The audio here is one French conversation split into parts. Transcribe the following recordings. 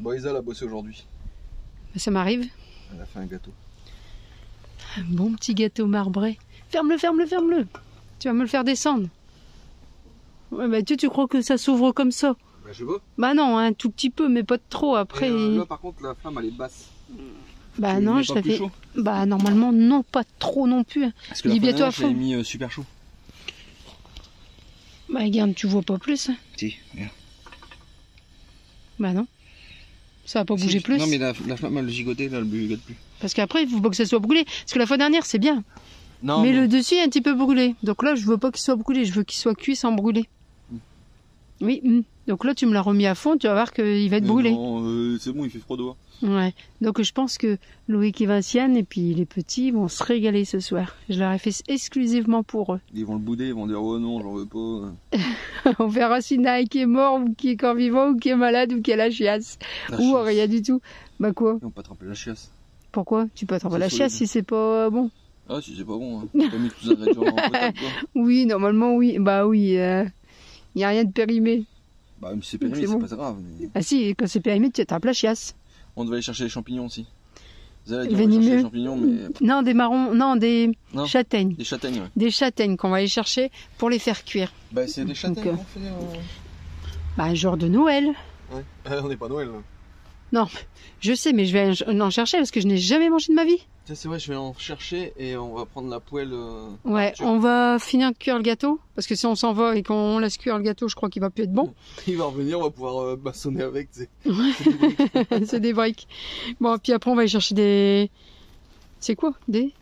Bon, Isa, elle a bossé aujourd'hui. Ça m'arrive. Elle a fait un gâteau. Un bon petit gâteau marbré. Ferme-le, ferme-le, ferme-le. Tu vas me le faire descendre. Ouais, bah tu crois que ça s'ouvre comme ça? Bah, je veux. Bah non, un tout petit peu, mais pas de trop. Après. Là, par contre, la flamme, elle est basse. Bah non, je l'avais. Bah normalement, non, pas trop non plus. Parce que la bientôt à je l'avais fond. mis super chaud. Bah regarde, tu vois pas plus. Hein. Si, regarde. Bah non. Ça va pas bouger plus. Non, mais la flamme, elle gigotait, là, elle gigote plus. Parce qu'après, il faut pas que ça soit brûlé. Parce que la fois dernière, c'est bien. Non, mais le dessus est un petit peu brûlé. Donc là, je veux pas qu'il soit brûlé. Je veux qu'il soit cuit sans brûler. Oui. Donc là, tu me l'as remis à fond. Tu vas voir qu'il va être brûlé. Non, c'est bon, il fait froid dehors. Ouais. Donc je pense que Loïc et Vinciane et puis les petits vont se régaler ce soir. Je leur ai fait exclusivement pour eux. Ils vont le bouder, ils vont dire oh non, j'en veux pas. On verra si Nike est mort ou qui est encore vivant ou qui est malade ou qui a la chiasse. Ou rien du tout. Bah quoi? On peut attraper la chiasse. Pourquoi? Tu peux attraper la chiasse si c'est pas bon. Ah si c'est pas bon. Hein. T'as mis tous les ingrédients en potable, quoi. Oui, normalement oui. Bah oui. Y a rien de périmé. Bah même si c'est périmé, c'est pas grave. Mais... Ah si, quand c'est périmé, tu attrapes la chiasse. On devait aller chercher les champignons aussi. Vous allez dire, on va chercher les champignons, mais... Non, des marrons, non, des châtaignes. Des châtaignes, ouais. Des châtaignes qu'on va aller chercher pour les faire cuire. Bah c'est des châtaignes qu'on fait... Bah un genre de Noël. Ouais, on n'est pas Noël là. Non, je sais, mais je vais en chercher parce que je n'ai jamais mangé de ma vie. C'est vrai, je vais en chercher et on va prendre la poêle. Ouais, on va finir de cuire le gâteau. Parce que si on s'en va et qu'on laisse cuire le gâteau, je crois qu'il va plus être bon. Il va revenir, on va pouvoir maçonner avec. Ouais, c'est des briques. Bon, puis après on va aller chercher des... C'est quoi? Des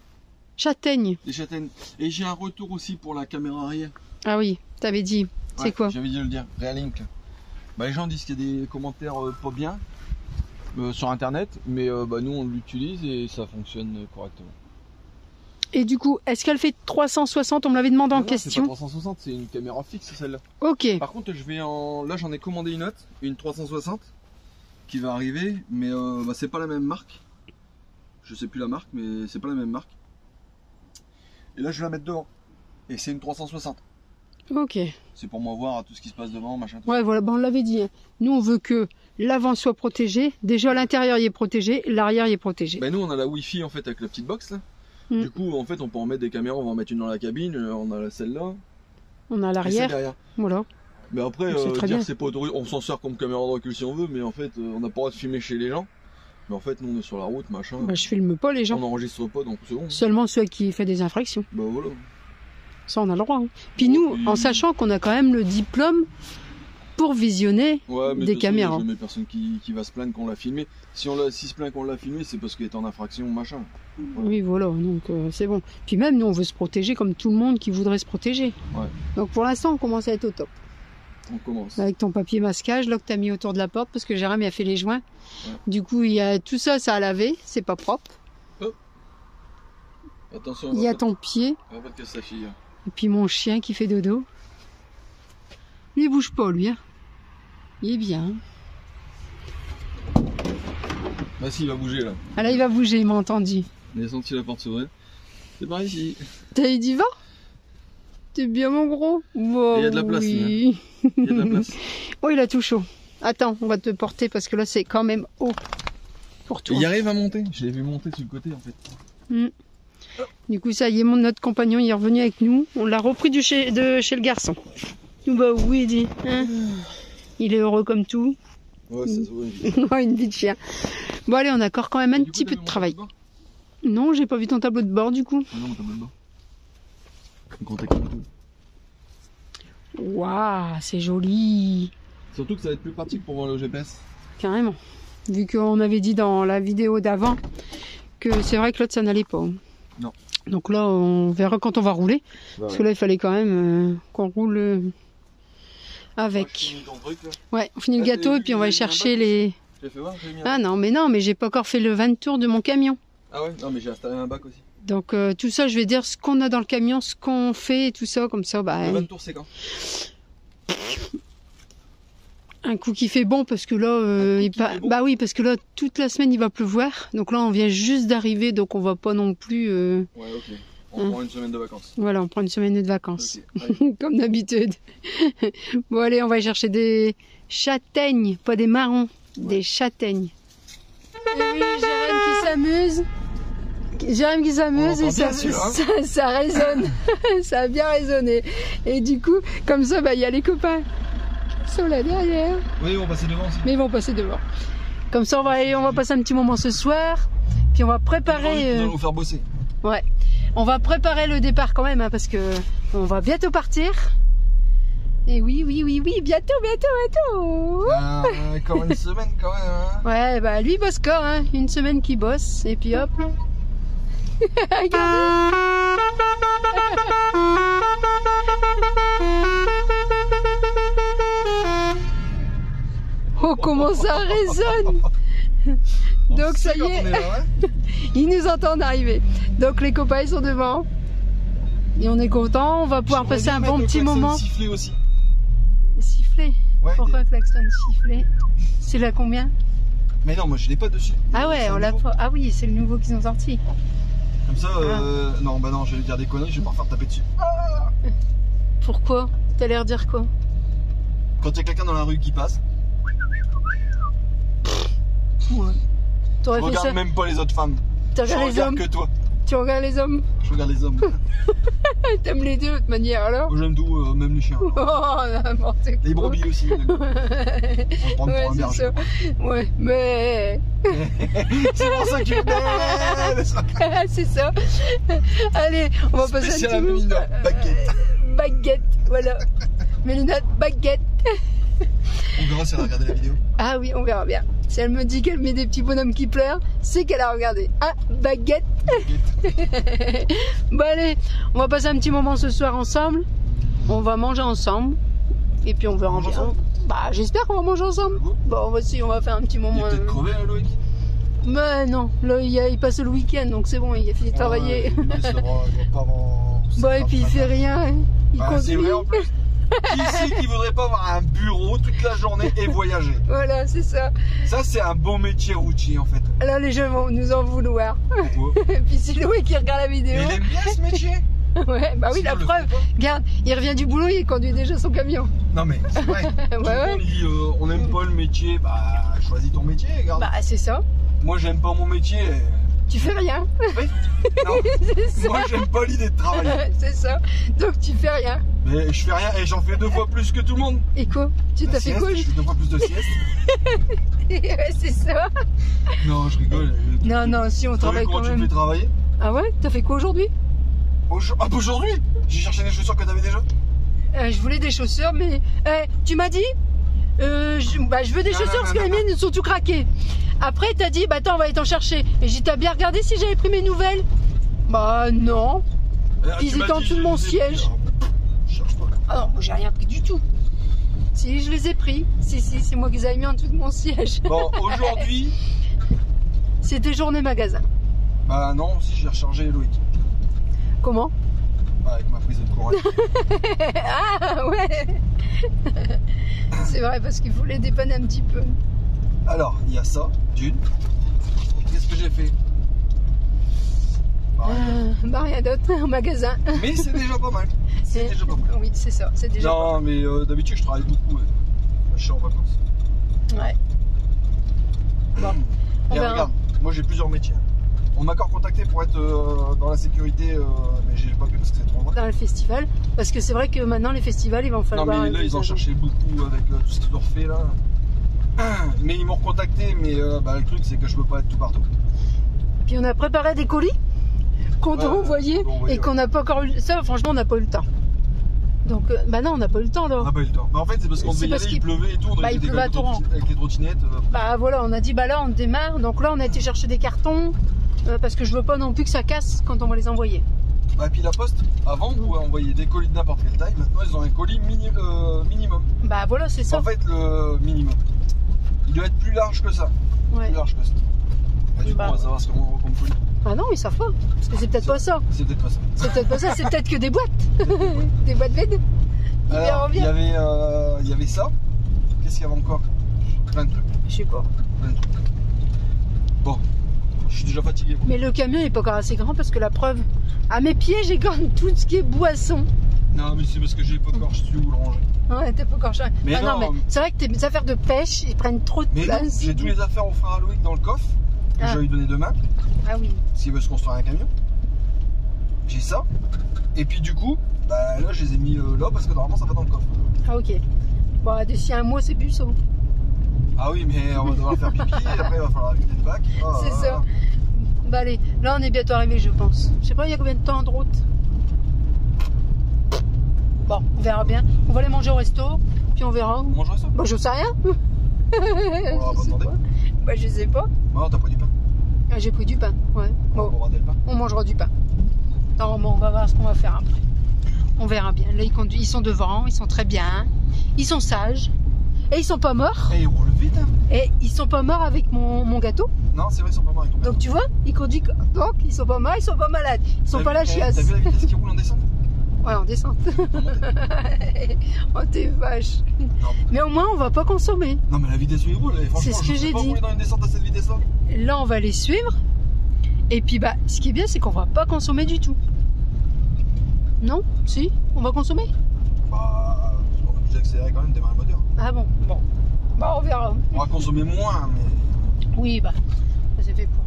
châtaignes. Des châtaignes. Et j'ai un retour aussi pour la caméra arrière. Ah oui, t'avais dit. C'est ouais, quoi? J'avais dit de le dire. Realink. Bah, les gens disent qu'il y a des commentaires pas bien. Sur internet, mais bah, nous on l'utilise et ça fonctionne correctement. Et du coup, est-ce qu'elle fait 360? On me l'avait demandé en question. C'est pas 360, c'est une caméra fixe celle-là. Ok. Par contre, je vais en. Là, j'en ai commandé une autre, une 360 qui va arriver, mais bah, c'est pas la même marque. Je sais plus la marque, mais c'est pas la même marque. Et là, je vais la mettre devant. Et c'est une 360. Ok. C'est pour moi voir tout ce qui se passe devant, machin. Ouais, voilà, bon, on l'avait dit. Hein. Nous, on veut que l'avant soit protégé. Déjà, l'intérieur y est protégé, l'arrière y est protégé. Ben nous, on a la Wi-Fi en fait avec la petite box là. Du coup, en fait, on peut en mettre des caméras. On va en mettre une dans la cabine. On a celle-là. On a l'arrière. Voilà. Mais après, dire c'est pas autorisé. On s'en sert comme caméra de recul si on veut, mais en fait, on n'a pas le droit de filmer chez les gens. Mais en fait, nous, on est sur la route, machin. Bah, je filme pas les gens. On n'enregistre pas, donc c'est bon. Seulement ceux qui font des infractions. Bah voilà. Ça, on a le droit. Hein. Puis nous, en sachant qu'on a quand même le diplôme pour visionner des caméras. Il y a personne qui va se plaindre qu'on l'a filmé. Si se plaint qu'on l'a filmé, c'est parce qu'il est en infraction, machin. Voilà. Oui, voilà, donc c'est bon. Puis même, nous, on veut se protéger comme tout le monde qui voudrait se protéger. Ouais. Donc pour l'instant, on commence à être au top. On commence. Avec ton papier masquage, là, que tu as mis autour de la porte, parce que Jérôme a fait les joints. Ouais. Du coup, il y a tout ça, ça a lavé, c'est pas propre. Oh. Attention. Il y a ton pied. On va pas te casser sa fille. Et puis mon chien qui fait dodo. Il bouge pas, lui. Hein. Il est bien. Bah si, il va bouger là. Ah là, il va bouger, il m'a entendu. Il a senti la porte s'ouvrir. C'est par ici. T'as dit va? T'es bien mon gros. Wow, il y a de la place. Oui. Il y a de la place. Oh, il a tout chaud. Attends, on va te porter parce que là, c'est quand même haut pour toi. Il arrive à monter. Je l'ai vu monter sur le côté en fait. Du coup, ça y est, notre compagnon il est revenu avec nous. On l'a repris de chez le garçon. Bah oui, dit. Hein, il est heureux comme tout. Ouais, c'est ça. Ouais, une vie de chien. Bon, allez, on a encore quand même un petit peu de travail. Non, j'ai pas vu ton tableau de bord du coup. Ah non, mon tableau de bord. Grand écran et tout. Waouh, c'est joli. Surtout que ça va être plus pratique pour voir le GPS. Carrément. Vu qu'on avait dit dans la vidéo d'avant que c'est vrai que l'autre ça n'allait pas. Non. Donc là, on verra quand on va rouler. Parce que là, il fallait quand même qu'on roule avec. Ouais, on finit le gâteau et puis on va aller chercher les... Ah non, mais j'ai pas encore fait le 20 tours de mon camion. Ah ouais? Non, mais j'ai installé un bac aussi. Donc tout ça, je vais dire ce qu'on a dans le camion, ce qu'on fait et tout ça, comme ça. Bah, le 20 tours, c'est quand? Un coup qui fait bon parce que là, bah oui, parce que là, toute la semaine, il va pleuvoir. Donc là, on vient juste d'arriver, donc on va pas non plus... Ouais, ok. On prend une semaine de vacances. Voilà, on prend une semaine de vacances. Okay. Comme d'habitude. Bon, allez, on va chercher des châtaignes, pas des marrons. Des châtaignes. Et oui, Jérém qui s'amuse. Jérém qui s'amuse et ça résonne. Ça a bien résonné. Et du coup, comme ça, bah, y a les copains qui sont là derrière. Oui, ils vont passer devant aussi. Mais ils vont passer devant. Comme ça, on va passer un petit moment ce soir. Puis on va préparer... Ils vont nous faire bosser. Ouais. On va préparer le départ quand même, hein, parce que on va bientôt partir. Et oui, bientôt. Encore une semaine quand même. Hein. Ouais, bah lui bosse encore, hein. Une semaine qu'il bosse, et puis hop. Regardez. Oh, comment ça résonne. Donc ça y est, ils nous entendent arriver. Donc les copains ils sont devant. Et on est content, on va pouvoir passer un bon petit moment. Siffler aussi. Siffler. Ouais, pourquoi klaxon siffler? C'est là combien? Mais non, moi je l'ai pas dessus. Ah ouais, on l'a pas. Ah oui, c'est le nouveau qu'ils ont sorti. Comme ça, non, bah non, je vais dire des conneries, je vais pas refaire taper dessus. Ah, pourquoi? T'as l'air dire quoi? Quand il y a quelqu'un dans la rue qui passe. Ouais. Je regarde même pas les autres femmes. Je regarde que toi. Tu regardes les hommes? Je regarde les hommes. T'aimes les deux de toute manière alors? J'aime tout, même les chiens. Oh, n'importe quoi. Les brebis aussi. On se prend pour un berger. Ouais, mais... C'est pour ça que tu me c'est ça. Allez, on va passer un petit moment. Baguette. Baguette, voilà. Mélina, baguette. On verra si elle a regardé la vidéo. Ah oui, on verra bien. Si elle me dit qu'elle met des petits bonhommes qui pleurent, c'est qu'elle a regardé. Ah, baguette. Bon allez, on va passer un petit moment ce soir ensemble. On va manger ensemble. Et puis on verra bien. Bah j'espère qu'on va manger ensemble. Bon voici, on va faire un petit moment. Il est peut-être crevé Loïc. Mais non, là il passe le week-end donc c'est bon, il a fini de travailler. Bon et puis il fait rien. Il conduit. C'est vrai en plus. Qui ici qui voudrait pas avoir un bureau toute la journée et voyager? Voilà, c'est ça. Ça, c'est un bon métier routier en fait. Alors les gens vont nous en vouloir. Et puis c'est Louis qui regarde la vidéo. Mais il aime bien ce métier. Ouais, bah oui, la preuve. Regarde, il revient du boulot, il conduit déjà son camion. Non mais c'est vrai. Tout le monde dit on n'aime pas le métier. Bah choisis ton métier, regarde. Bah c'est ça. Moi j'aime pas mon métier. Tu fais rien. Oui. Non. Moi j'aime pas l'idée de travailler. C'est ça. Donc tu fais rien. Mais je fais rien et j'en fais 2 fois plus que tout le monde. Et quoi? Tu t'as fait quoi? Je fais 2 fois plus de sieste. Ouais, c'est ça. Non, je rigole. Non, si on travaille quand même. Comment tu me fais travailler? Ah ouais? T'as fait quoi aujourd'hui? Aujourd'hui? J'ai cherché des chaussures que t'avais déjà. Je voulais des chaussures, mais tu m'as dit je veux des chaussures parce que les miennes sont tout craquées. Après t'as dit bah attends on va aller t'en chercher. Et j'ai t'as bien regardé si j'avais pris mes nouvelles? Bah non. Ils étaient en dessous de mon siège. Ah non, j'ai rien pris du tout. Si je les ai pris. Si c'est moi qui les avais mis en dessous de mon siège. Bon aujourd'hui. C'était journée magasin. Bah non, si j'ai rechargé Loïc. Comment? Bah, avec ma prise de courant. Ah ouais. C'est vrai parce qu'il faut les dépanner un petit peu. Alors, il y a ça, d'une. Qu'est-ce que j'ai fait? Bah rien d'autre, au magasin. Mais c'est déjà pas mal. C'est déjà pas mal. Oui, c'est ça, c'est déjà pas mal. Non, mais d'habitude, je travaille beaucoup. Là, je suis en vacances. Ouais. Bon. Et regarde, moi j'ai plusieurs métiers. On m'a encore contacté pour être dans la sécurité, mais j'ai pas pu parce que c'est trop loin. Dans le festival, parce que c'est vrai que maintenant les festivals, ils vont falloir. Non, mais là, ils ont cherché beaucoup avec tout ce qu'ils ont refait là. Mais ils m'ont recontacté, mais le truc c'est que je peux pas être tout partout. Puis on a préparé des colis qu'on doit envoyer et qu'on n'a pas encore eu. Ça, franchement, on n'a pas eu le temps. Donc, bah non, on n'a pas eu le temps là. On n'a pas eu le temps. Bah en fait, c'est parce qu'on devait y aller, il pleuvait et tout. On il pleuvait à torrent. Avec les trottinettes. Bah voilà, on a dit, bah là, on démarre. Donc là, on a été chercher des cartons parce que je veux pas non plus que ça casse quand on va les envoyer. Bah, et puis la poste, avant, on pouvait envoyer des colis de n'importe quelle taille. Maintenant, ils ont un colis minimum. Bah voilà, c'est ça. En fait, le minimum. Il doit être plus large que ça. Ouais. Plus large que ça. Bah, du coup, on va savoir ce qu'on envoie comme colis. Ah non, ils savent pas. Parce que c'est peut-être pas ça. C'est peut-être pas ça. C'est peut-être pas ça, c'est peut-être que des boîtes. Des boîtes vides. Alors, il y avait ça. Qu'est-ce qu'il y avait encore? Plein de trucs. Je sais pas. Plein de trucs. Bon, je suis déjà fatigué. Mais le camion est pas encore assez grand parce que la preuve, à mes pieds, j'ai quand même tout ce qui est boisson. Non, mais c'est parce que j'ai pas encore su où le ranger. Ouais, t'as pas encore changé. Mais ah, non, mais c'est vrai que tes affaires de pêche, ils prennent trop de place. J'ai tous les affaires au frère Loïc dans le coffre, que je vais lui donner demain. Ah oui. S'il veut se construire un camion. J'ai ça. Et puis du coup, bah, là je les ai mis là parce que normalement ça va dans le coffre. Ah ok. Bon, d'ici un mois c'est plus ça. Ah oui, mais on va devoir faire pipi, et après il va falloir vider le bac. Oh, c'est ça. Bah allez, là on est bientôt arrivé je pense. Je sais pas il y a combien de temps de route. Bon, on verra bien. On va aller manger au resto, puis on verra. On mange au resto? Bah je sais rien. On va pas demander. Bah je sais pas. Non, t'as pas du pain? Ah, j'ai pris du pain, ouais. Bon, on va le pain. On mangera du pain. Normalement, on va voir ce qu'on va faire après. On verra bien. Là, ils sont devant, ils sont très bien. Ils sont sages. Et ils sont pas morts. Et ils roulent vite, hein. Et ils sont pas morts avec mon gâteau. Non, c'est vrai, ils sont pas morts avec ton gâteau. Donc tu vois, ils conduisent. Donc ils sont pas morts, ils sont pas malades. Ils sont pas la chiasse. T'as vu la vitesse qu'ils roulent en descente? Ouais, en descente. Oh, t'es vache. Non. Mais au moins, on va pas consommer. Non, mais la vitesse où ils roulent, franchement, c'est ce que j'ai dit. Rouler dans une descente à cette vitesse-là. Là, on va les suivre. Et puis, bah, ce qui est bien, c'est qu'on va pas consommer du tout. Non? Si? On va consommer? Bah, on va obligé d'accélérer quand même, démarrer le moteur. Ah bon? Bon. Bah, on verra. On va consommer moins, mais. Oui, bah, ça c'est fait pour.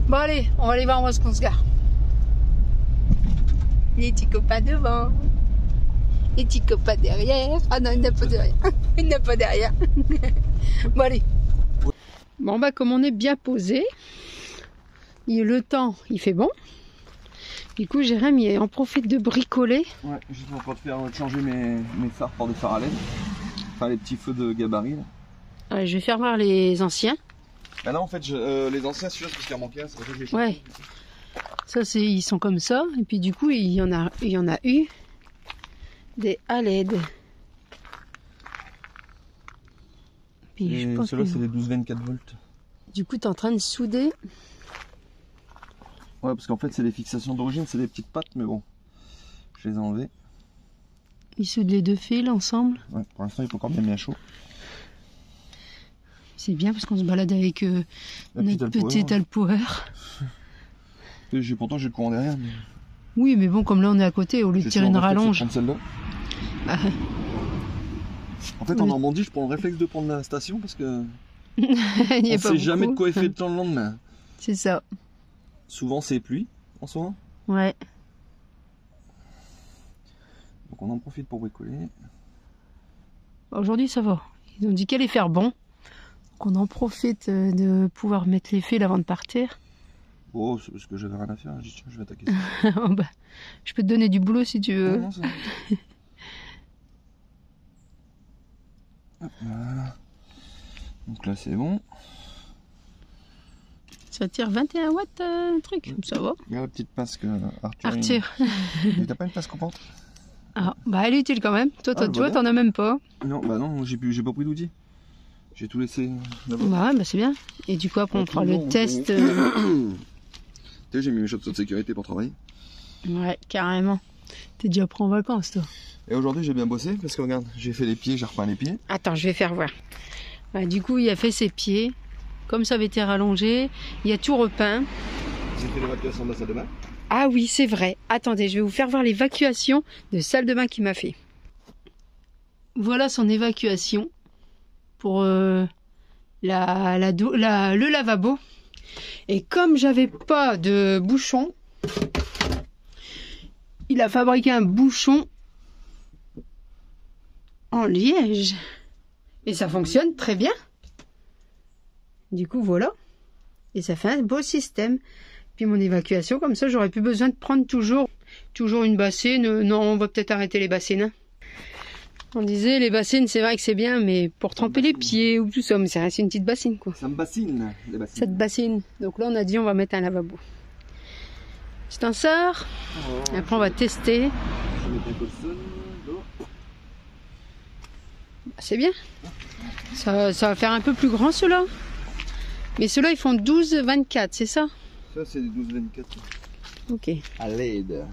Bon, allez, on va aller voir où est-ce qu'on se gare. Les petits copains devant. Les petits copains derrière. Ah non, il n'a pas derrière. Il n'a pas derrière. Bon, allez. Bon, bah, comme on est bien posé, le temps, il fait bon. Du coup, Jérémy en profite de bricoler. Ouais, juste pour te faire changer mes phares par des phares à LED. Enfin, les petits feux de gabarit. Là. Ouais, je vais faire voir les anciens. Bah non, en fait, les anciens, c'est juste parce qu'il en manquait un, c'est pour ça que j'ai changé. Ouais. Ça, ils sont comme ça. Et puis, du coup, il y en a eu des à LED. Puis, je pense ceux-là, c'est les 12-24 volts. Du coup, tu es en train de souder. Ouais, parce qu'en fait, c'est les fixations d'origine, c'est des petites pattes, mais bon, je les ai enlevées. Ils soudent les deux fils ensemble. Ouais, pour l'instant, il faut encore bien mis à chaud. C'est bien parce qu'on se balade avec notre petit Alpower. Pourtant, j'ai le courant derrière. Mais... Oui, mais bon, comme là, on est à côté, au lieu de tirer une rallonge. Celle-là. Ah. En fait, en Normandie, je prends le réflexe de prendre la station parce que on ne sait jamais de quoi est fait le temps le lendemain. C'est ça. Souvent, c'est pluie en ce moment. Ouais. Donc, on en profite pour bricoler. Aujourd'hui, ça va. Ils ont dit qu'elle allait faire bon. Donc, on en profite de pouvoir mettre les fils avant de partir. Oh, c'est parce que j'avais rien à faire. J'ai dit, tiens, je vais attaquer ça. Oh, bah, je peux te donner du boulot si tu veux. Non, ça... Voilà. Donc là, c'est bon. Ça tire 21 watts, un truc, ça va. Il y a la petite pince que Arthur. Mais t'as pas une pince coupante? Ah, bah elle est utile quand même. Toi, tu vois, t'en as même pas. Non, bah non, j'ai pas pris d'outils. J'ai tout laissé là-bas. Bah ouais, bah c'est bien. Et du coup, après, on fera le test. Tu sais, j'ai mis mes chaussures de sécurité pour travailler. Ouais, carrément. T'es déjà pris en vacances, toi. Et aujourd'hui, j'ai bien bossé parce que regarde, j'ai fait les pieds, j'ai repeint les pieds. Attends, je vais faire voir. Bah, du coup, il a fait ses pieds. Comme ça avait été rallongé, il a tout repeint. J'ai fait l'évacuation de la salle de bain. Ah oui, c'est vrai. Attendez, je vais vous faire voir l'évacuation de salle de bain qu'il m'a fait. Voilà son évacuation pour le lavabo. Et comme j'avais pas de bouchon, il a fabriqué un bouchon en liège. Et ça fonctionne très bien. Du coup, voilà. Et ça fait un beau système. Puis mon évacuation, comme ça, j'aurais plus besoin de prendre toujours une bassine. Non, on va peut-être arrêter les bassines. On disait, les bassines, c'est vrai que c'est bien, mais pour tremper les pieds ou tout ça, mais ça reste une petite bassine, quoi. Ça me bassine, les bassines. Cette bassine. Donc là, on a dit, on va mettre un lavabo. C'est un sort. Après, on va tester. C'est bien. Ça va faire un peu plus grand, ceux-là. Mais ceux-là, ils font 12-24, c'est ça? Ça, c'est des 12-24. Ok. À l'aide.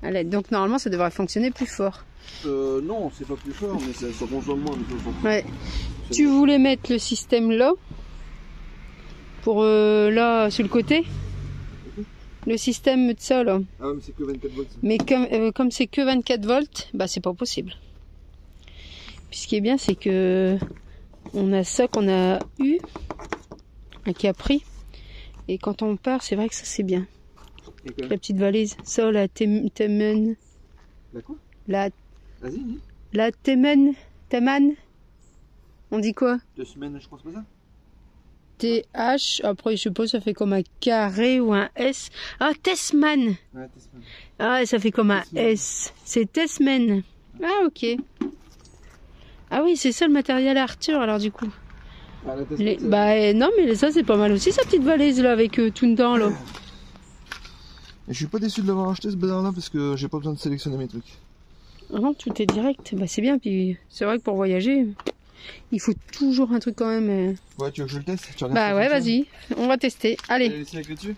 À l'aide. Donc, normalement, ça devrait fonctionner plus fort. Non, c'est pas plus fort, mais ça consomme moins. Ouais. Tu voulais mettre le système là, pour là, sur le côté? Le système de ça, là. Ah ouais, mais c'est que 24 volts. Ça. Mais comme c'est que 24 volts, bah, c'est pas possible. Puis ce qui est bien, c'est que on a ça qu'on a eu, qui a pris. Et quand on part, c'est vrai que ça c'est bien. La petite valise. Ça, la Temen. La quoi? Vas-y, dis. La Temen. On dit quoi? 2 semaines, je crois, c'est pas ça? TH, après je suppose ça fait comme un carré ou un S. Ah, Tesman. Ouais, Tesman. Ah, ça fait comme un S. C'est Tesman. Ah, ok. Ah oui, c'est ça le matériel Arthur, alors du coup. Ah, la Tesman, bah non, mais ça c'est pas mal aussi, sa petite valise là, avec tout dedans là. Et je suis pas déçu de l'avoir acheté ce bazar là parce que j'ai pas besoin de sélectionner mes trucs. Ah non, tout est direct. Bah c'est bien, puis c'est vrai que pour voyager, il faut toujours un truc quand même. Ouais, tu veux que je le teste? Bah ouais, vas-y, on va tester. Allez. Tu as laissé la clé dessus?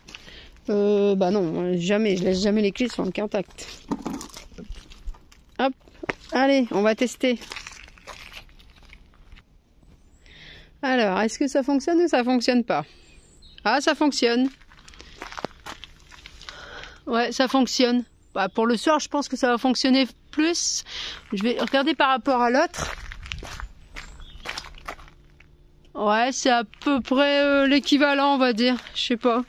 Bah non, jamais, je laisse jamais les clés sur le contact. Hop, allez, on va tester. Alors, est-ce que ça fonctionne ou ça fonctionne pas? Ah, ça fonctionne. Ouais, ça fonctionne. Bah, pour le soir, je pense que ça va fonctionner plus. Je vais regarder par rapport à l'autre. Ouais, c'est à peu près l'équivalent, on va dire. Je sais pas.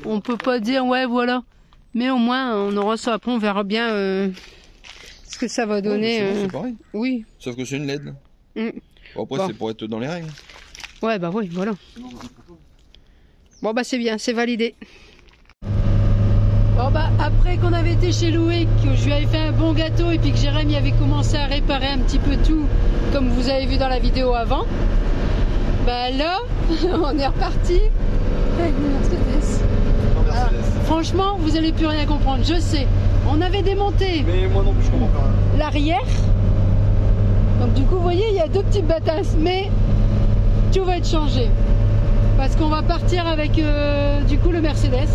On peut pas dire, ouais, voilà. Mais au moins, on aura ça. Après, on verra bien ce que ça va donner. Ouais, c'est pareil. Oui. Sauf que c'est une LED. Bon, après, bon. c'est pour être dans les règles. Ouais, bah oui, voilà. Bon, bah c'est bien, c'est validé. Bon, bah après qu'on avait été chez Loué, que je lui avais fait un bon gâteau et puis que Jérémy avait commencé à réparer un petit peu tout, comme vous avez vu dans la vidéo avant, bah là, on est reparti avec une Mercedes. Alors, franchement, vous allez plus rien comprendre, je sais. On avait démonté. Mais moi non plus, je comprends pas. L'arrière. Donc du coup, vous voyez, il y a 2 petites batasses, mais tout va être changé. Parce qu'on va partir avec du coup le Mercedes.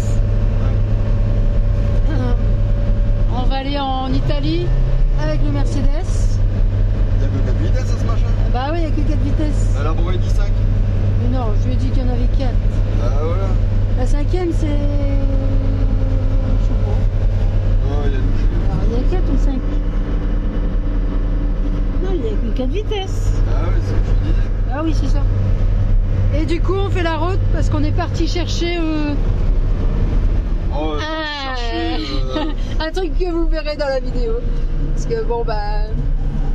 On va aller en Italie avec le Mercedes. Il n'y a que 4 vitesses à ce machin? Bah oui, il n'y a que 4 vitesses. Alors pourquoi il dit 5? Mais non, je lui ai dit qu'il y en avait 4. Ah voilà. La 5e c'est... Je sais pas. Oh, il y a le... Alors il y a 4 ou 5? Non, il n'y a que 4 vitesses. Ah ouais, c'est ce que je disais. Ah oui, c'est ça. Et du coup, on fait la route parce qu'on est parti chercher... un truc que vous verrez dans la vidéo. Parce que bon, bah...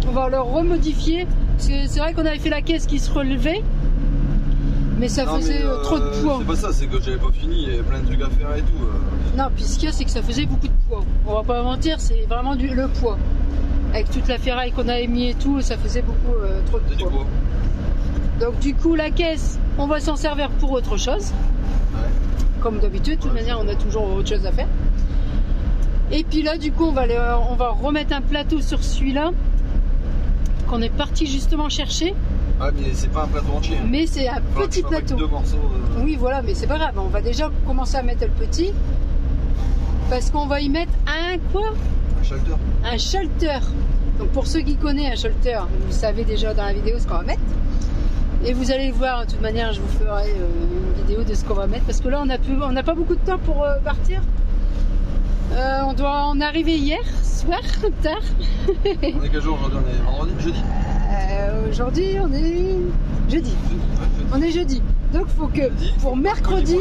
on va le remodifier. Parce que c'est vrai qu'on avait fait la caisse qui se relevait. Mais ça faisait trop de poids. C'est pas ça, c'est que j'avais pas fini, il y avait plein de trucs à faire et tout. Non, puis ce qu'il y a, c'est que ça faisait beaucoup de poids. On va pas mentir, c'est vraiment le poids. Avec toute la ferraille qu'on avait mis et tout, ça faisait beaucoup trop de poids. Donc du coup, la caisse, on va s'en servir pour autre chose. Ouais. Comme d'habitude, de toute manière, on a toujours autre chose à faire. Et puis là, du coup, on va remettre un plateau sur celui-là qu'on est parti justement chercher. Ah, mais c'est pas un plateau entier. Hein. Mais c'est un petit plateau. 2 morceaux. Oui, voilà, mais c'est pas grave. On va déjà commencer à mettre le petit. Parce qu'on va y mettre un quoi? Un shelter. Un shelter. Donc pour ceux qui connaissent un shelter, vous savez déjà dans la vidéo ce qu'on va mettre. Et vous allez voir, de toute manière, je vous ferai une vidéo de ce qu'on va mettre. Parce que là, on n'a pas beaucoup de temps pour partir. On est arrivé hier soir, tard. On est quel jour aujourd'hui? On est vendredi? Jeudi? Aujourd'hui, on est jeudi. On est jeudi. Donc il faut que pour mercredi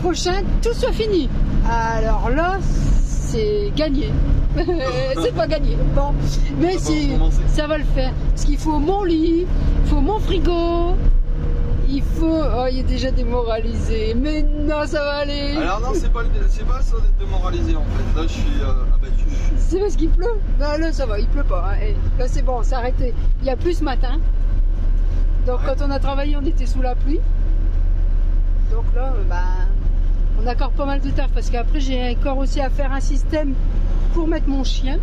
prochain, tout soit fini. Alors là, c'est gagné. C'est pas gagné. Bon, mais si, ça va le faire. Parce qu'il faut mon lit, il faut mon frigo. Il faut... Oh, il est déjà démoralisé. Mais non, ça va aller. Alors non, c'est pas ça d'être démoralisé en fait. Là, je suis abattu. C'est parce qu'il pleut. Non, là, ça va, il pleut pas. Hein. Là, c'est bon, c'est arrêté. Il y a plus ce matin. Donc, quand on a travaillé, on était sous la pluie. Donc là, bah, on a encore pas mal de taf. Parce qu'après, j'ai encore aussi à faire un système pour mettre mon chien.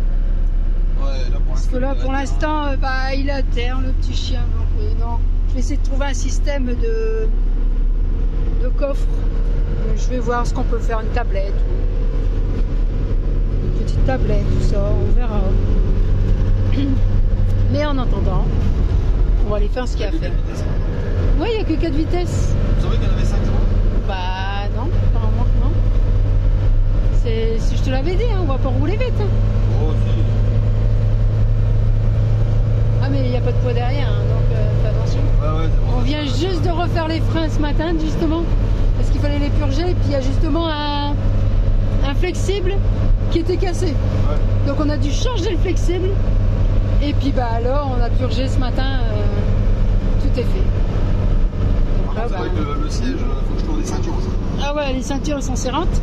Ouais, là, parce que là, pour l'instant, bah, il est à terre, le petit chien. Donc, non. Je vais essayer de trouver un système de coffre. Je vais voir ce qu'on peut faire, une tablette, une petite tablette, tout ça, on verra. Mais en attendant, on va aller faire ce qu'il y a à faire. Oui, il n'y a que 4 vitesses. Vous savez qu'il y en avait 5, bah non, apparemment que non. Si je te l'avais dit, hein, on va pas rouler vite. Hein. Oh si. Ah mais il n'y a pas de poids derrière, hein, donc fais attention. Ouais, on vient juste de refaire les freins ce matin justement, parce qu'il fallait les purger, et puis il y a justement un flexible qui était cassé. Ouais. Donc on a dû changer le flexible, et puis bah alors on a purgé ce matin, tout est fait. Donc là, c'est vrai que le siège, il faut que je tourne les ceintures aussi. Ah ouais, les ceintures elles sont serrantes.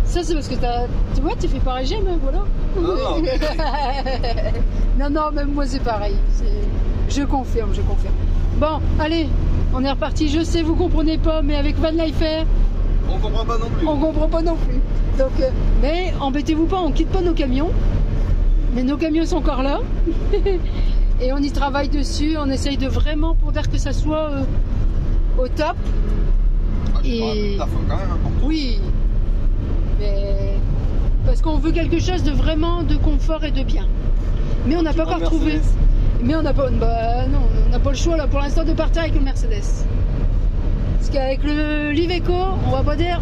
Ça c'est parce que tu vois, tu fais pareil, mais voilà. Non, non, même moi c'est pareil. Je confirme, je confirme. Bon, allez, on est reparti. Je sais, vous comprenez pas, mais avec Van Life Air, on comprend pas non plus. On comprend pas non plus. Donc, mais embêtez-vous pas, on quitte pas nos camions. Mais nos camions sont encore là. Et on y travaille dessus. On essaye de vraiment pour dire que ça soit au top. Ah, et quand même important. Oui. Mais parce qu'on veut quelque chose de vraiment de confort et de bien. Mais on n'a pas encore trouvé. Mais on n'a pas, bah non, on n'a pas le choix là pour l'instant de partir avec le Mercedes. Parce qu'avec l'Iveco, on va pas dire,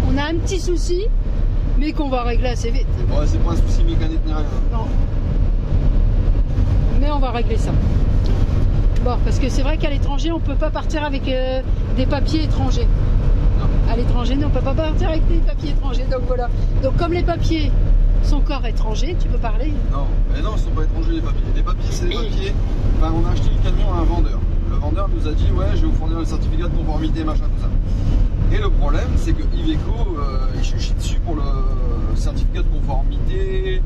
on a un petit souci, mais qu'on va régler assez vite. Ouais, c'est pas un souci mécanique ni rien. Non. Mais on va régler ça. Bon, parce que c'est vrai qu'à l'étranger, on peut pas partir avec des papiers étrangers. Non. À l'étranger, non, on peut pas partir avec des papiers étrangers. Donc voilà. Donc comme les papiers sont encore étrangers, tu peux parler? Non, mais non, ils sont pas étrangers les papiers. Les papiers, c'est des papiers. Enfin, on a acheté le camion à un vendeur. Le vendeur nous a dit, ouais, je vais vous fournir le certificat de conformité, machin, tout ça. Et le problème, c'est que Iveco, il chuchit dessus pour le certificat de conformité.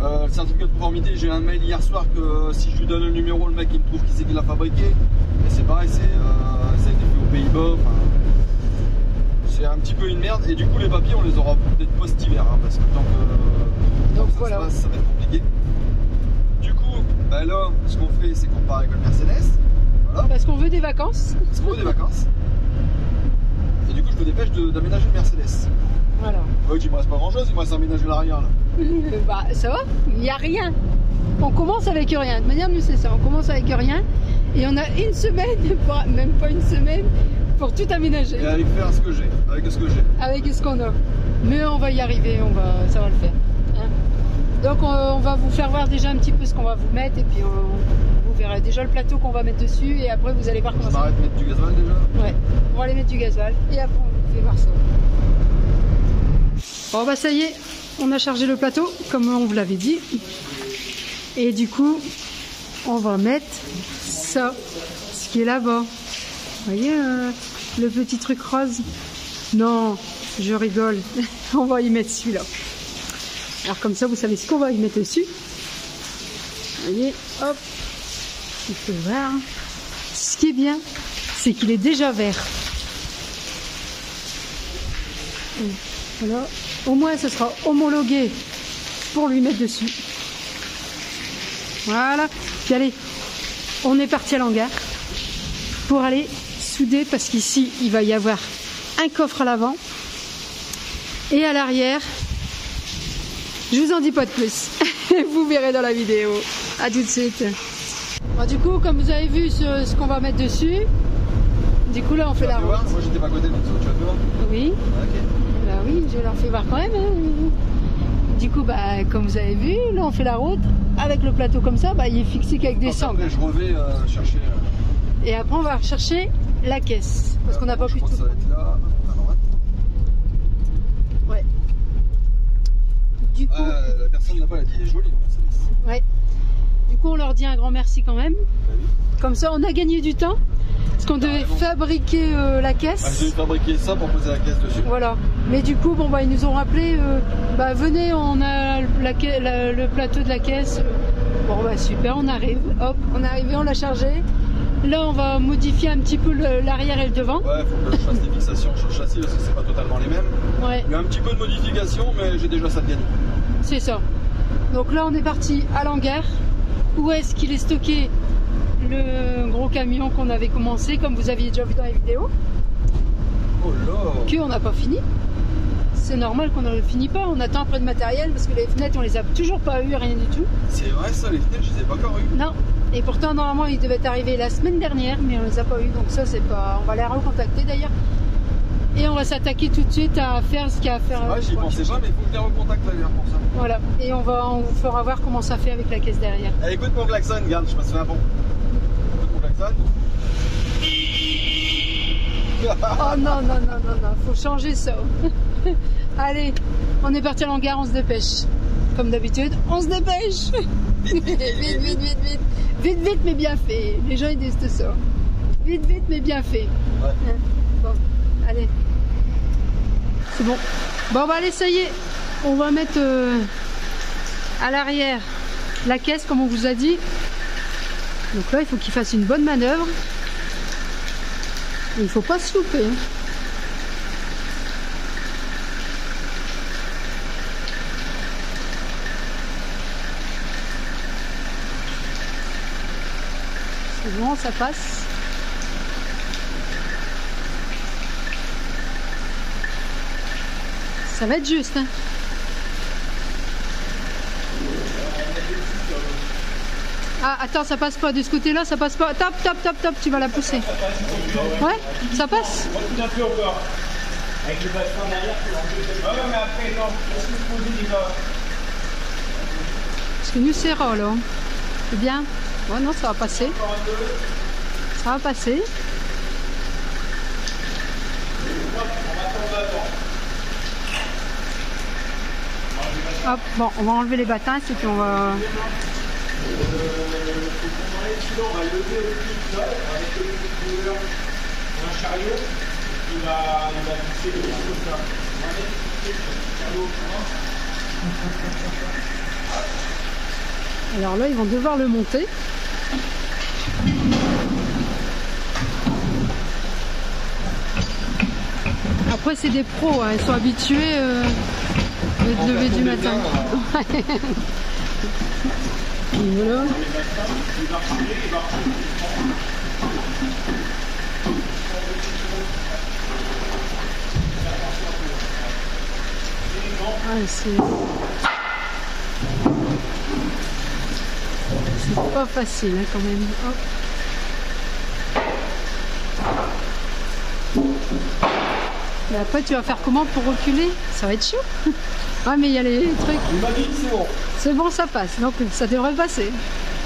Le certificat de conformité, j'ai un mail hier soir que si je lui donne le numéro, le mec il me trouve qui c'est qui l'a fabriqué. Et c'est pareil, ça a été fait aux Pays-Bas. C'est un petit peu une merde. Et du coup, les papiers, on les aura peut-être post-hiver, hein, parce que tant que ça voilà. se passe, ça va être compliqué. Du coup, bah là, ce qu'on fait, c'est qu'on part avec le Mercedes. Voilà. Parce qu'on veut des vacances. Parce qu'on veut des vacances. Et du coup, je me dépêche d'aménager le Mercedes. Voilà. Ouais, il me reste pas grand chose, il me reste à aménager l'arrière là. Bah, ça va, il n'y a rien. On commence avec rien. De toute manière, nous, c'est ça. On commence avec rien. Et on a une semaine, même pas une semaine, pour tout aménager. Et avec faire ce que j'ai. Avec ce que j'ai. Avec ce qu'on a. Mais on va y arriver, ça va le faire. Hein. Donc, on va vous faire voir déjà un petit peu ce qu'on va vous mettre. Et puis, vous verrez déjà le plateau qu'on va mettre dessus. Et après, vous allez voir comment ça va. On arrête de mettre du gasoil déjà? Ouais, on va aller mettre du gasoil. Et après, on vous fait voir ça. Bon, bah ça y est, on a chargé le plateau, comme on vous l'avait dit. Et du coup, on va mettre ça, ce qui est là-bas. Vous voyez le petit truc rose? Non, je rigole. On va y mettre celui-là. Alors comme ça, vous savez ce qu'on va y mettre dessus. Vous voyez, hop. Il faut voir. Ce qui est bien, c'est qu'il est déjà vert. Voilà. Au moins, ce sera homologué pour lui mettre dessus. Voilà. Puis allez, on est parti à l'hangar pour aller souder parce qu'ici, il va y avoir un coffre à l'avant et à l'arrière. Je vous en dis pas de plus. Vous verrez dans la vidéo. À tout de suite. Bon, du coup, comme vous avez vu ce qu'on va mettre dessus, du coup là, on fait la route. Moi, j'étais pas à côté de tu vas te voir? Oui. Ok. Bah oui, je leur fais voir quand même. Hein. Du coup, bah, comme vous avez vu, là on fait la route avec le plateau comme ça, bah, il est fixé qu'avec des sangles. Après, je revais chercher. Et après, on va rechercher la caisse parce qu'on n'a pas pu. Je pense que ça va être là, à droite. Ouais. Du coup. La personne là-bas, elle a dit, elle est jolie, Mercedes. Ouais. Du coup, on leur dit un grand merci quand même. Bah oui. Comme ça, on a gagné du temps. Parce qu'on devait fabriquer la caisse. Bah, je devais fabriquer ça pour poser la caisse dessus. Voilà. Mais du coup, bon, bah, ils nous ont rappelé, bah, venez, on a le plateau de la caisse. Bon, bah, super, on arrive. Hop, on est arrivé, on l'a chargé. Là, on va modifier un petit peu l'arrière et le devant. Ouais, faut que je fasse des fixations sur le châssis parce que c'est pas totalement les mêmes. Ouais. Il y a un petit peu de modification, mais j'ai déjà ça de gagné. C'est ça. Donc là, on est parti à l'hangar. Où est-ce qu'il est stocké le gros camion qu'on avait commencé, comme vous aviez déjà vu dans les vidéos. Oh là. Qu'on n'a pas fini. C'est normal qu'on ne le finit pas. On attend après de matériel parce que les fenêtres, on les a toujours pas eu, rien du tout. C'est vrai ça, les fenêtres, je les ai pas encore eues. Non. Et pourtant, normalement, ils devaient arriver la semaine dernière, mais on les a pas eu. Donc ça, c'est pas. On va les recontacter d'ailleurs. Et on va s'attaquer tout de suite à faire ce qu'il y a à faire. Ouais, j'y pensais pas, mais il faut que je les recontacte d'ailleurs pour ça. Voilà, et on vous fera voir comment ça fait avec la caisse derrière. Allez, écoute mon klaxon, regarde, je me souviens bon. Écoute mon klaxon. Oh non, non, non, non, non, faut changer ça. Allez, on est parti à l'hangar, on se dépêche. Comme d'habitude, on se dépêche. Vite, vite, vite, vite, vite. Vite, vite, mais bien fait. Les gens, ils disent ça. Vite, vite, mais bien fait. Ouais. Bon, allez. C'est bon. Bon, bah allez, ça y est. On va mettre à l'arrière la caisse, comme on vous a dit. Donc là, il faut qu'il fasse une bonne manœuvre. Il ne faut pas se louper. C'est bon, ça passe. Ça va être juste. Hein. Ah, attends, ça passe pas. De ce côté-là, ça passe pas. Top, top, top, top, tu vas la pousser. Ouais, ça passe. Un peu encore. Avec le bassin derrière, ouais, mais après, non. Est-ce que vous posez déjà? Parce que nous, c'est roll, hein. C'est bien. Ouais, non, ça va passer. Ça va passer. Hop, bon, on va enlever les battins et puis on va... On va lever au pic là, avec le rouleur, un chariot, il va pousser le chariot là. On va mettre le chariot. Alors là, ils vont devoir le monter. Après, c'est des pros, hein. Ils sont habitués de lever du matin. Et voilà. Ah, c'est pas facile hein, quand même. Hop. Mais après tu vas faire comment pour reculer? Ça va être chaud. Ah mais il y a les trucs. Il m'a dit que c'est bon. C'est bon, ça passe. Donc ça devrait passer.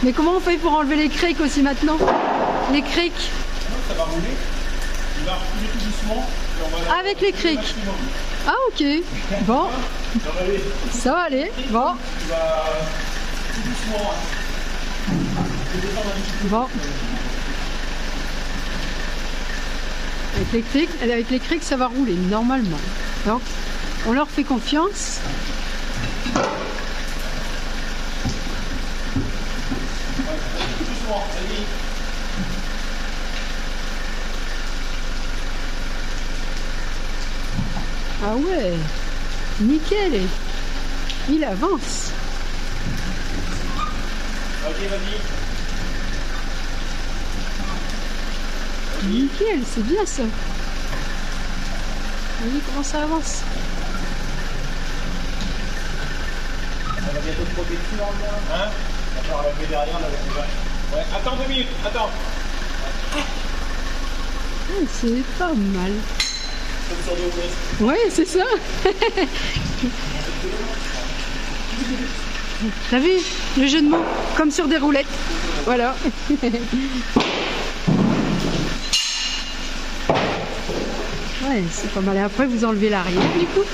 Mais comment on fait pour enlever les crics aussi maintenant? Les crics. Ça va rouler. Il va reculer tout doucement. Avec les crics. Ah ok. Bon. Ça va aller. Bon. Il va tout doucement. Bon. Avec les crics, ça va rouler normalement. Donc, on leur fait confiance. Ah ouais, nickel. Il avance. Vas-y, vas-y. Nickel, c'est bien ça. Vous voyez comment ça avance. On va bientôt te protéger dans le bien. Hein? On va falloir la lever derrière là. Ouais, attends 2 minutes, attends. C'est pas mal. Comme sur des hôtesses. Ouais, c'est ça. T'as vu le jeu de mots? Comme sur des roulettes. Voilà. Ouais, c'est pas mal. Et après, vous enlevez l'arrière, du coup.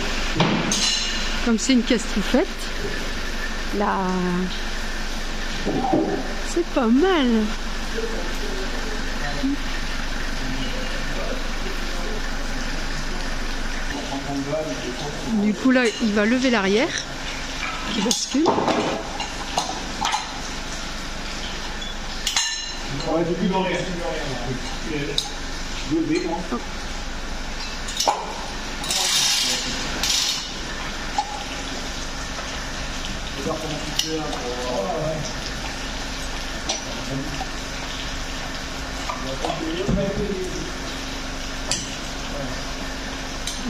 Comme c'est une caisse tout faite. Là. C'est pas mal. Du coup, là, il va lever l'arrière. Qui bascule. Ouais, depuis l'arrière. Levé, moi.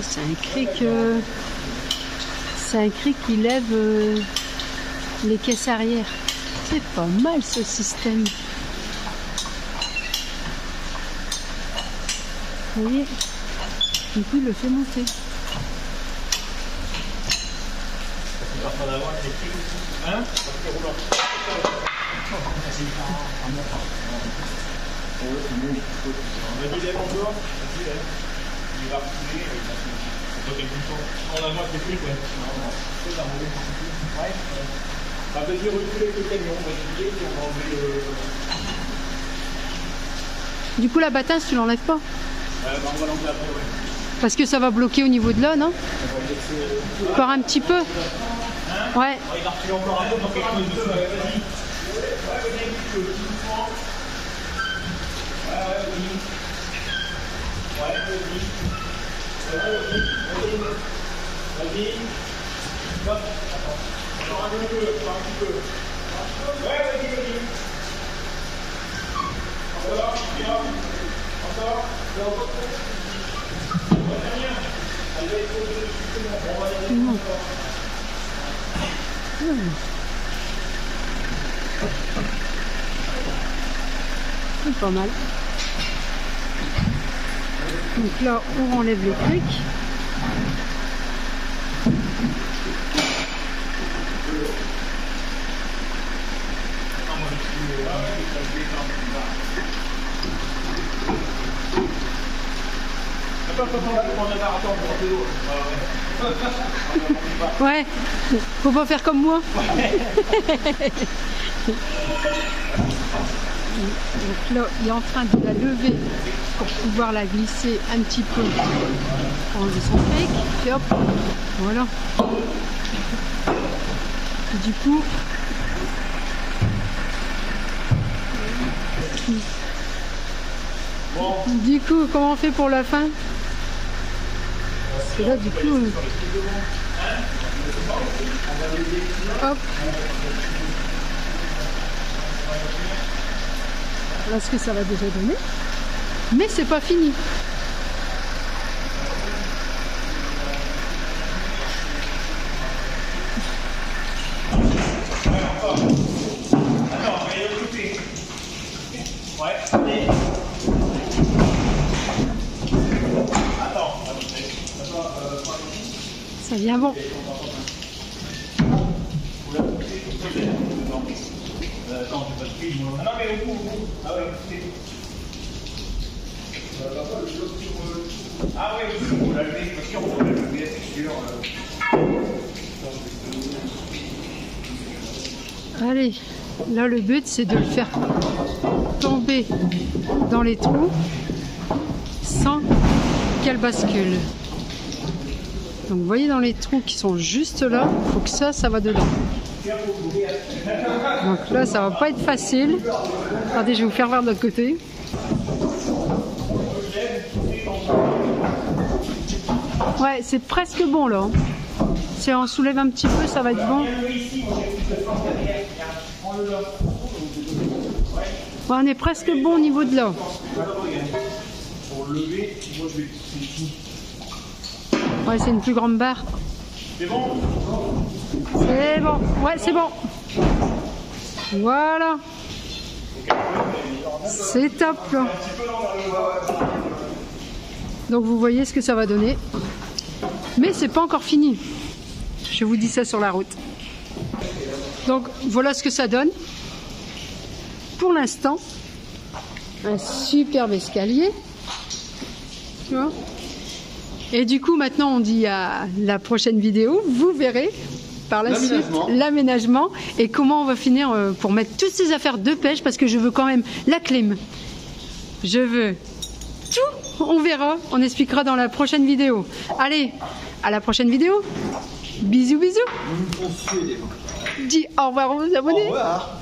C'est un cric. C'est un cric qui lève les caisses arrière. C'est pas mal ce système. Vous voyez? Du coup, il le fait monter. Hein? Vas-y, lève encore. Vas-y, lève. Il va refouler. On a moins que les trucs, ouais. C'est ça, ouais. Bah, vas-y, reculer avec le camion. On va essayer, puis on va enlever le. Du coup, la batasse, tu l'enlèves pas? Bah, on va l'enlever après, ouais. Parce que ça va bloquer au niveau de là, non? Encore un petit peu. Ouais. Il va reculer encore un peu pour quelque chose de dessous. Vas-y. Ouais, vas-y, un petit peu. Ouais, vas-y. Ouais, vas-y. Vas-y. Stop. Encore un peu, encore un petit peu. Ouais, vas-y, vas-y. Encore, encore. Encore. Elle va être posée justement. On va aller encore. C'est pas mal. Donc là, on enlève les trucs. Ouais, faut pas faire comme moi. Donc là, il est en train de la lever pour pouvoir la glisser un petit peu, enlever son fric, et hop, voilà. Et du coup, comment on fait pour la fin? Parce que là, du coup, hop. Voilà ce que ça va déjà donner. Mais c'est pas fini. Ça vient bon. Ah non, mais au bout. Ah ouais, ah ouais, vous l'avez, parce qu'on peut lever, c'est sûr. Allez, là le but c'est de le faire tomber dans les trous sans qu'elle bascule. Donc vous voyez dans les trous qui sont juste là, il faut que ça va dedans. Donc là ça va pas être facile. Attendez, je vais vous faire voir de l'autre côté. Ouais, c'est presque bon là. Si on soulève un petit peu, ça va être bon. Ouais, on est presque bon au niveau de là. Ouais, c'est une plus grande barre. C'est bon? C'est bon. Ouais, c'est bon. Voilà. C'est top là. Donc vous voyez ce que ça va donner. Mais c'est pas encore fini. Je vous dis ça sur la route. Donc voilà ce que ça donne. Pour l'instant, un superbe escalier. Tu vois ? Et du coup, maintenant, on dit à la prochaine vidéo, vous verrez par la suite l'aménagement et comment on va finir pour mettre toutes ces affaires de pêche parce que je veux quand même la clim. Je veux tout. On verra, on expliquera dans la prochaine vidéo. Allez, à la prochaine vidéo. Bisous, bisous. Dis au revoir aux abonnés. Au revoir.